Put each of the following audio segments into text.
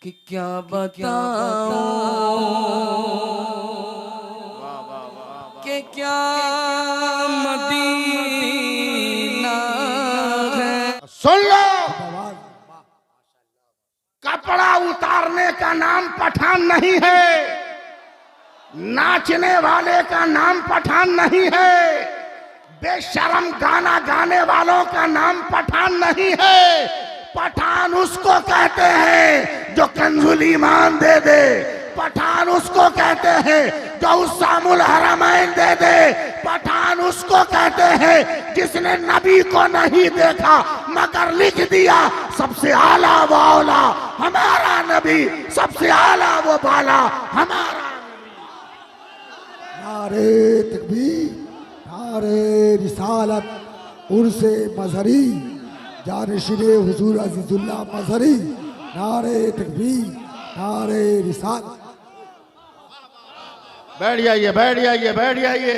कि क्या बताऊं कि क्या मदीना है। सुन लो, कपड़ा उतारने का नाम पठान नहीं है, नाचने वाले का नाम पठान नहीं है, बेशरम गाना गाने वालों का नाम पठान नहीं है। पठान उसको कहते हैं जो कंजुल ईमान दे दे, पठान उसको कहते हैं जो उस्सामुल हरमैन दे दे, पठान उसको कहते हैं जिसने नबी को नहीं देखा मगर लिख दिया सबसे आला वो औला हमारा नबी, सबसे आला वो बाला हमारा नबी। नारे तकबीर, नारे रिसालत, उर्से मजहरी, जानशिने हुजूर अजीजुल्लाह मजहरी। नारे तकबीर, नारे रिसालत। बैठ जाइए, बैठ जाइए, बैठ जाइए।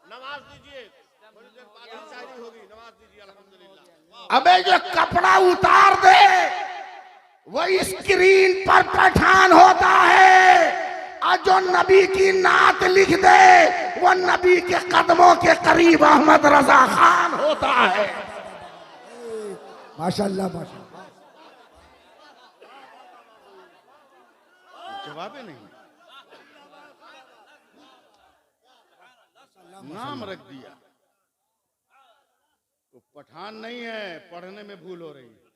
नमाज दीजिए, थोड़ी देर बाद शायरी होगी, नमाज दीजिए। अल्हम्दुलिल्लाह। अबे जो कपड़ा उतार दे वो स्क्रीन पर पठान होता है, और जो नबी की नात लिख दे वो नबी के कदमों के करीब अहमद रजा खान होता है। माशाल्लाह माशाल्लाह। जवाब ही नहीं, नाम रख दिया तो पठान नहीं है, पढ़ने में भूल हो रही है।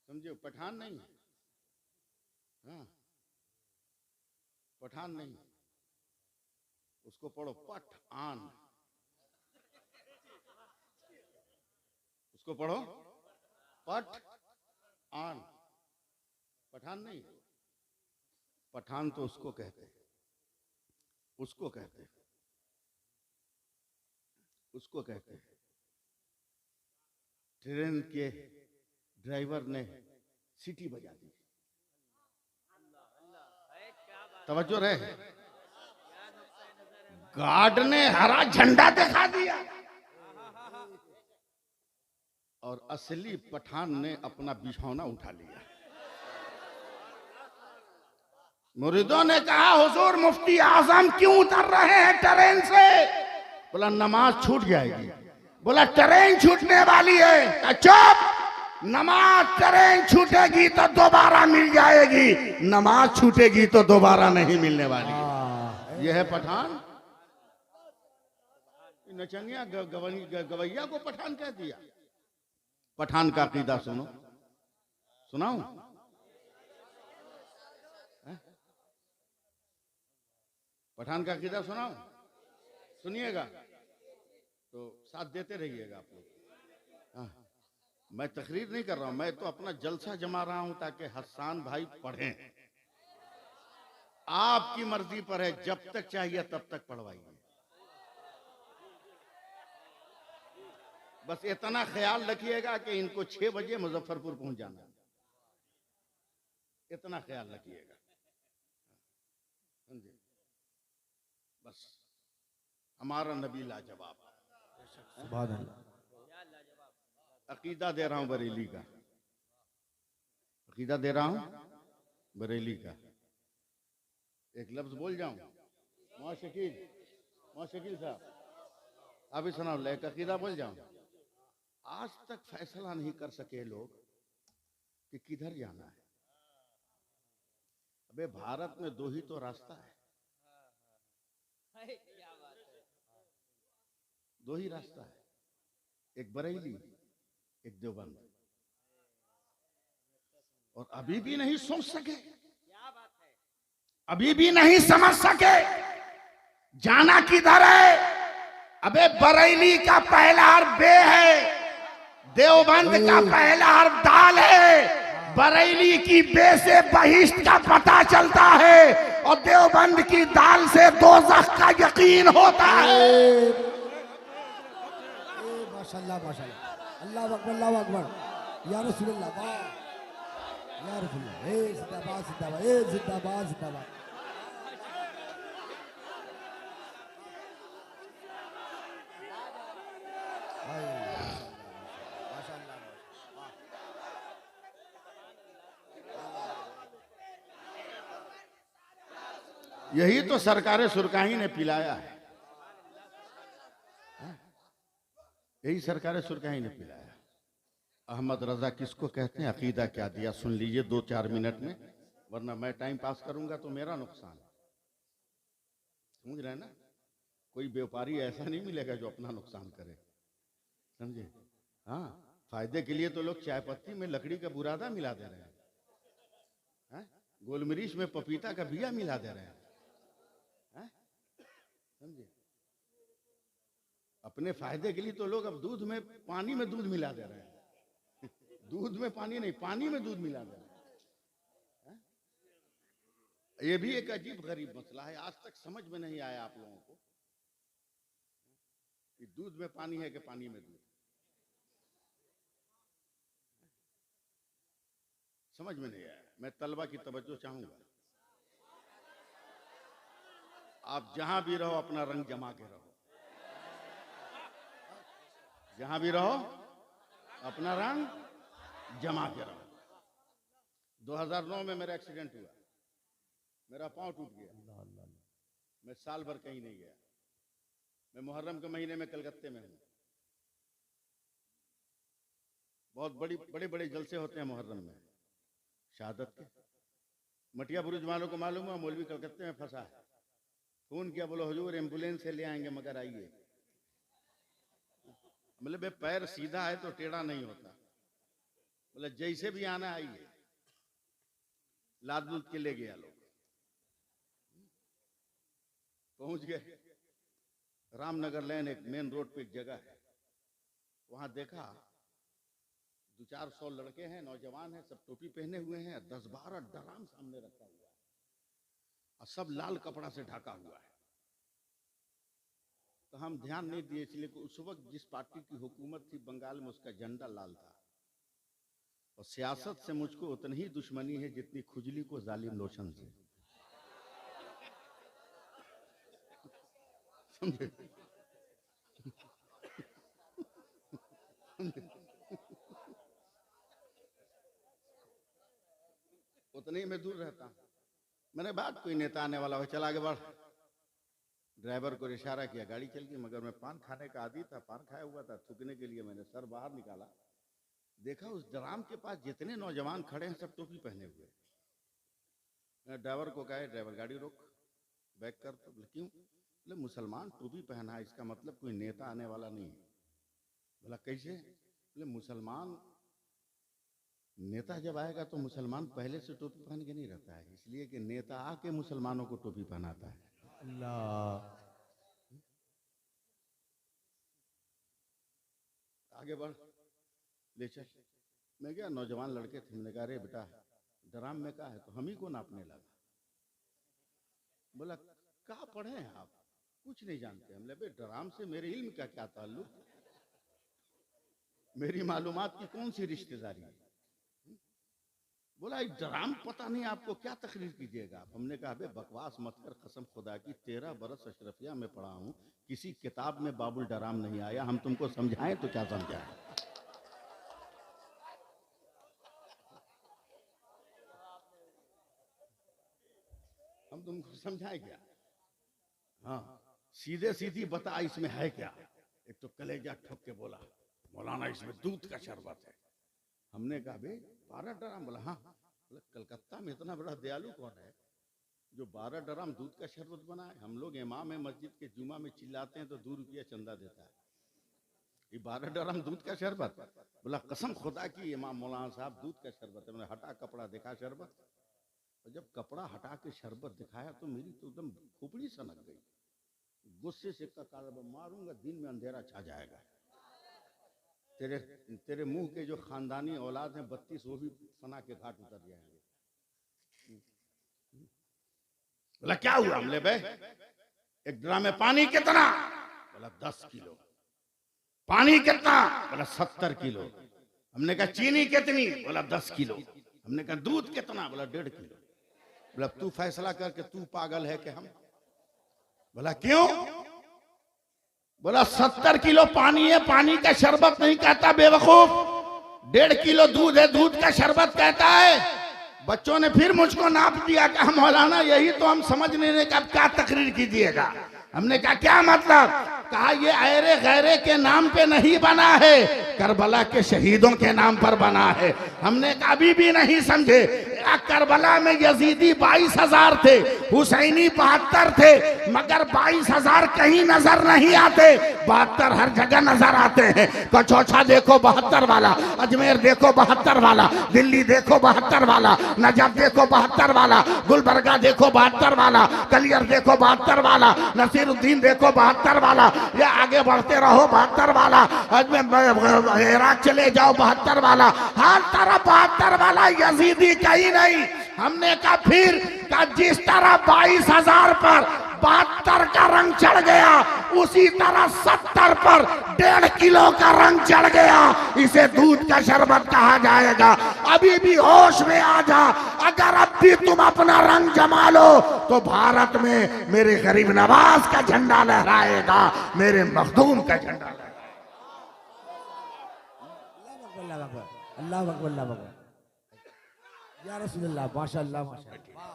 समझे, पठान नहीं है। हाँ, पठान नहीं, उसको पढ़ो पठान, उसको पढ़ो पठान, पठान नहीं। पठान तो उसको कहते हैं, उसको कहते हैं, उसको कहते हैं। ट्रेन के ड्राइवर ने सीटी बजा दी, तवज्जो रहे, गार्ड ने हरा झंडा दिखा दिया, और असली पठान ने अपना बिछौना उठा लिया। मुरीदों ने कहा हुजूर मुफ्ती आजम क्यों उतर रहे हैं ट्रेन से? बोला नमाज छूट जाएगी। बोला ट्रेन छूटने वाली है। चुप, नमाज ट्रेन छूटेगी तो दोबारा मिल जाएगी, नमाज छूटेगी तो दोबारा नहीं मिलने वाली है। यह है पठान। नचनिया गवैया को पठान कह दिया। पठान का अकीदा सुनो, सुनाऊं? पठान का अकीदा सुनाऊं? सुनिएगा तो साथ देते रहिएगा आप लोग। हाँ, मैं तकरीर नहीं कर रहा हूं, मैं तो अपना जलसा जमा रहा हूं ताकि हसन भाई पढ़ें। आपकी मर्जी पर है, जब तक चाहिए तब तक पढ़वाइए। बस इतना ख्याल रखिएगा कि इनको 6 बजे मुजफ्फरपुर पहुंच जाना, इतना ख्याल रखिएगा। समझे? बस हमारा नबी लाजवाब। सुभान अल्लाह। अकीदा दे रहा हूं बरेली का, अकीदा दे रहा हूं बरेली का। एक लफ्ज बोल जाऊं? शकील साहब आप ही सुनाओ, एक अकीदा बोल जाऊं? आज तक फैसला नहीं कर सके लोग कि किधर जाना है। अबे भारत में 2 ही तो रास्ता है, 2 ही रास्ता है, एक बरेली एक देवबंद। और अभी भी नहीं सोच सके, अभी भी नहीं समझ सके जाना किधर है। अबे बरेली का पहला हर्फ बे है, देवबंद का पहला हर्फ दाल है। बरेली की बे से बहिश्त का पता चलता है, और देवबंद की दाल से दोज़ख का यकीन होता है। माशाल्लाह माशाल्लाह। अल्लाह अकबर, अल्लाह अकबर। या रसूलुल्लाह, वाह या रसूलुल्लाह। जिंदाबाद जिंदाबाद, जिंदाबाद जिंदाबाद। यही तो सरकारें सुरकाही ने पिलाया है, यही सरकारें सुरकाही ने पिलाया। अहमद रजा किसको कहते हैं, अकीदा क्या दिया, सुन लीजिए 2-4 मिनट में, वरना मैं टाइम पास करूंगा तो मेरा नुकसान है। समझ रहे हैं ना, कोई व्यापारी ऐसा नहीं मिलेगा जो अपना नुकसान करे, समझे। हाँ, फायदे के लिए तो लोग चाय पत्ती में लकड़ी का बुरादा मिला दे रहे हैं, गोलमरीच में पपीता का बिया मिला दे रहे हैं, समझे। अपने फायदे के लिए तो लोग अब दूध में पानी में दूध मिला दे रहे हैं, दूध में पानी नहीं, पानी में दूध मिला दे रहे हैं। ये भी एक अजीब गरीब मसला है, आज तक समझ में नहीं आया आप लोगों को कि दूध में पानी है कि पानी में दूध, समझ में नहीं आया। मैं तलबा की तवज्जो चाहूंगा, आप जहां भी रहो अपना रंग जमा के रहो, जहां भी रहो अपना रंग जमा के रहो। 2009 में मेरा एक्सीडेंट हुआ, मेरा पांव टूट गया, मैं साल भर कहीं नहीं गया। मैं मुहर्रम के महीने में कलकत्ते में हूँ, बहुत बड़े बड़े जलसे होते हैं मुहर्रम में, शहादत के। मटिया बुरुज वालों को मालूम है, मौलवी कलकत्ते में फंसा है, फोन किया, बोलो हुजूर एम्बुलेंस से ले आएंगे मगर आइए। मतलब पैर सीधा है तो टेढ़ा नहीं होता, मतलब जैसे भी आना आइए। लाद लूद के ले गया लोग, पहुंच गए रामनगर लेन, एक मेन रोड पे एक जगह है, वहां देखा 200-400 लड़के हैं, नौजवान हैं, सब टोपी पहने हुए हैं, 10-12 ड्राम सामने रखा हुआ है और सब लाल कपड़ा से ढका हुआ है। तो हम ध्यान नहीं दिए, इसलिए कि उस वक्त जिस पार्टी की हुकूमत थी बंगाल में, उसका झंडा लाल था। और सियासत से मुझको उतनी ही दुश्मनी है जितनी खुजली को जालिम लोशन से, समझे। उतने ही मैं दूर रहता। मैंने बात, कोई नेता आने वाला हो, चला आगे बढ़। ड्राइवर को इशारा किया, गाड़ी चल गई। मगर मैं पान खाने का आदी था, पान खाया हुआ था, थूकने के लिए मैंने सर बाहर निकाला, देखा उस ड्राम के पास जितने नौजवान खड़े हैं सब टोपी पहने हुए। मैंने ड्राइवर को कहा, ड्राइवर गाड़ी रोक, बैक कर। तो बोले क्यों? बोले मुसलमान टोपी पहना है, इसका मतलब कोई नेता आने वाला नहीं है। बोला कैसे? बोले मुसलमान नेता जब आएगा तो मुसलमान पहले से टोपी पहन के नहीं रहता है, इसलिए कि नेता आके मुसलमानों को टोपी पहनाता है। अल्लाह, आगे बढ़, ले चल। मैं गया, नौजवान लड़के थे, मैंने कहा अरे बेटा ड्राम में क्या है? तो हम ही को नापने लगा। बोला क्या पढ़े हैं आप? कुछ नहीं जानते। हमने बे ड्राम से मेरे इल्म का क्या ताल्लुक, मेरी मालूमात की कौन सी रिश्तेदारी है? बोला ड्राम पता नहीं आपको, क्या तकरीर कीजिएगा आप? हमने कहा बे बकवास मत कर, कसम खुदा की 13 बरस अशरफिया में पढ़ा हूं, किसी किताब में बाबुल डराम नहीं आया। हम तुमको समझाएं तो क्या समझाएं? हम तुमको समझाएं क्या? हाँ, सीधे सीधी बता इसमें है क्या? एक तो कलेजा ठोक के बोला, मौलाना इसमें दूध का शरबत है। हमने कहा बे 12 ड्राम? बोला हाँ। बोला कलकत्ता में इतना बड़ा दयालु कौन है जो 12 ड्राम दूध का शरबत बनाए? हम लोग इमाम है मस्जिद के, जुमा में चिल्लाते हैं तो 2 रुपया चंदा देता है, ये 12 ड्राम दूध का शरबत? बोला कसम खुदा की इमाम मौलाना साहब दूध का शरबत है। मैंने हटा कपड़ा दिखा शरबत, और जब कपड़ा हटा के शरबत दिखाया तो मेरी तो एकदम खोपड़ी सनक गई। गुस्से से कहा मारूंगा, दिन में अंधेरा छा जाएगा। तेरे मुंह के जो खानदानी औलाद हैं 32, वो भी फना के घाट उतर जाएंगे। बोला क्या हुआ? हमले बे एक ड्राम में पानी कितना? बोला 10 किलो। पानी कितना? बोला 70 किलो। हमने कहा चीनी कितनी? बोला 10 किलो। हमने कहा दूध कितना? बोला 1.5 किलो। बोला तू फैसला करके, तू पागल है कि हम? बोला क्यों? बोला 70 किलो पानी है, पानी का शरबत नहीं कहता बेवकूफ। 1.5 किलो दूध है, दूध का शरबत कहता है। बच्चों ने फिर मुझको नाप दिया, कहा मौलाना यही तो हम समझ नहीं रहे कि अब क्या तकरीर कीजिएगा। हमने कहा क्या मतलब? कहा ये ऐरे गैरे के नाम पे नहीं बना है, करबला के शहीदों के नाम पर बना है। हमने कहा अभी भी नहीं समझे। करबला में यजीदी 22,000 थे, हुसैनी 72 थे, मगर 22,000 कहीं नजर नहीं आते, 72 हर जगह नजर आते हैं। कचौछा देखो 72 वाला, अजमेर देखो 72 वाला, दिल्ली देखो 72 वाला, नजफ देखो 72 वाला, गुलबर्गा देखो 72 वाला, कलियर देखो 72 वाला, नसीरुद्दीन देखो 72 वाला, ये आगे बढ़ते रहो 72 वाला, इराक चले जाओ 72 वाला, हर तरफ 72 वाला, यजीदी कहीं नहीं। हमने कहा फिर का जिस तरह 22,000 पर 72 का रंग चढ़ गया, उसी तरह 70 पर 1.5 किलो का रंग चढ़ गया। इसे दूध का शरबत कहा जाएगा। अभी भी होश में आ जा, अगर अब भी तुम अपना रंग जमा लो तो भारत में मेरे गरीब नवाज का झंडा लहराएगा, मेरे मखदूम का झंडा लहराएगा। अल्लाह अकबर, अल्लाह अकबर, अल्लाह अकबर। या रसूलल्लाह, माशाअल्लाह, माशाअल्लाह।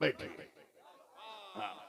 बैठिए। हाँ।